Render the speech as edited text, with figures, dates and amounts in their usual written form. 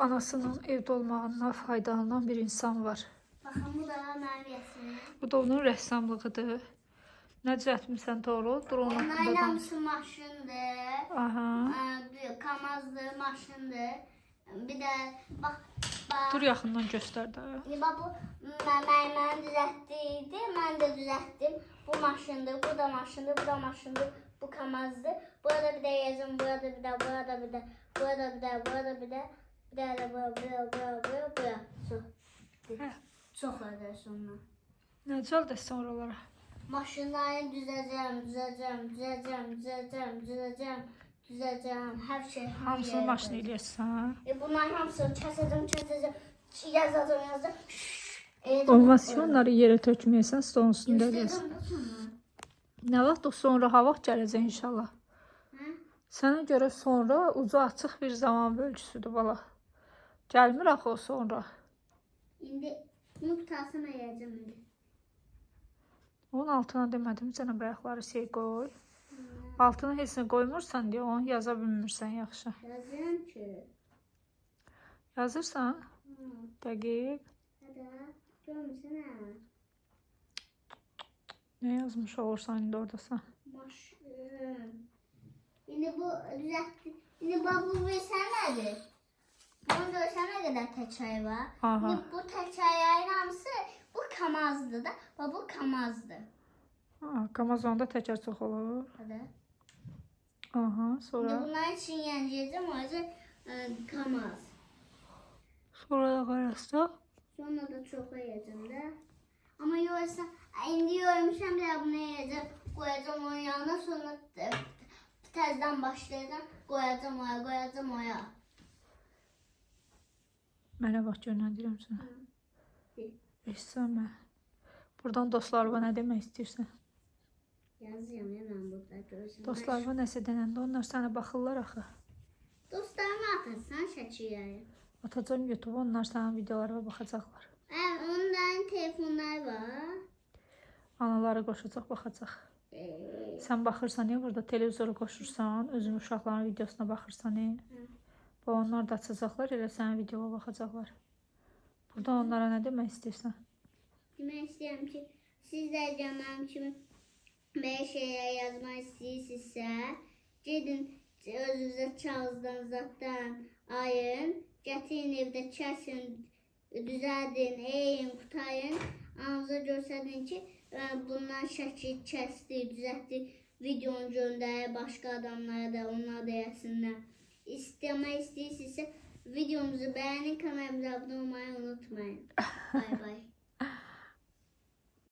anasının evdə olmağından faydalanan bir insan var. Baxın, bu da mənim rəsmim. Bu da onun rəssamlığıdır. Nə düzəltmirsən Toğrul? Dur onun haqqında Onların danış. hamısı maşındır. Aha. Kamazdır, maşındır. Bir də bax. Dur yaxından göstər də. Bax bu mənim düzəltdiydi. Mən də düzəltdim. Bu maşındır, bu da maşındır, bu da maşındır. Bu kamazdır. Burada bir də yazım, burada bir də, burada bir də, burada bir də, burada bir də. Bir də bura. Çox ödər sonra. Nə düzəldəsən oralara? Maşınları düzəcəm. Hər şey Hamısını maşın eləyəsən. Bunların hamısını kəsəcəm. Yazacam. Olmaz ki, onları yerə tökməyəsən, stolun üstündə eləyəsən. Nə vaxt o sonra hava gələcək inşallah. Sənə görə sonra ucu açıq bir zaman bölgüsüdür bala. Gəlmir axı o sonra. İndi bunu tutasam əyəcəm indi. Onun altına demədim sənə bayaqları şey qoy. Altına heç nə qoymursan deyə onu yaza bilmirsən yaxşı. Yazıram ki. Yazırsan? Dəqiq. Hədə, görmüsən Nə yazmış olursan indi oradasan? Maşın. İndi bu düzəltdi. İndi bu bilsən nədir? Bunu görsən nə qədər təkəyi var. Aha. İndi bu təkəyin hamısı bu kamazdır da. Bu kamazdır. Kamazonda təkər çox olur. Hədə. Aha, sonra. İndi bunların için yenəcəyəcəm, o yüzden kamaz. Sonra da qarasaq. Sonra da çox yiyəcəm də. Amma yoxsa indi yoymuşam da bunu yiyəcəm, qoyacam onun yanına, sonra təzədən başlayacam, qoyacam oya. Mənə bax yönləndirirəm sənə. Eşsənmə. Buradan dostlarıma nə demək istəyirsən? Yazıyorum mən burada görürsən. Dostlarıma nəsə denəndə onlar sənə baxırlar axı. Dostlarıma atarsan şəkilləri. Atacam YouTube, onlar sənin videolarına baxacaqlar. Onların telefonları var. Anaları qoşacaq, baxacaq. Sən baxırsan ya, burada televizoru qoşursan, özün uşaqların videosuna baxırsan. Və onlar da açacaqlar, elə sənin videoya baxacaqlar. Burada onlara nə demək istəyirsən? Demək istəyirəm ki, siz də mənim kimi belə şeylər yazmaq istəyirsinizsə, gedin özünüzə kağızdan, zatdan ayın, gətirin evdə kəsin, düzəldin, eyin, qutayın, anınıza göstərin ki, bundan şəkil kəsdi, düzəltdi, videonu göndərir başqa adamlara da, onlar da yazsınlar. İstəmək istəyirsinizsə, videomuzu bəyənin, kanalımıza abunə olmayı unutmayın. Bay bay.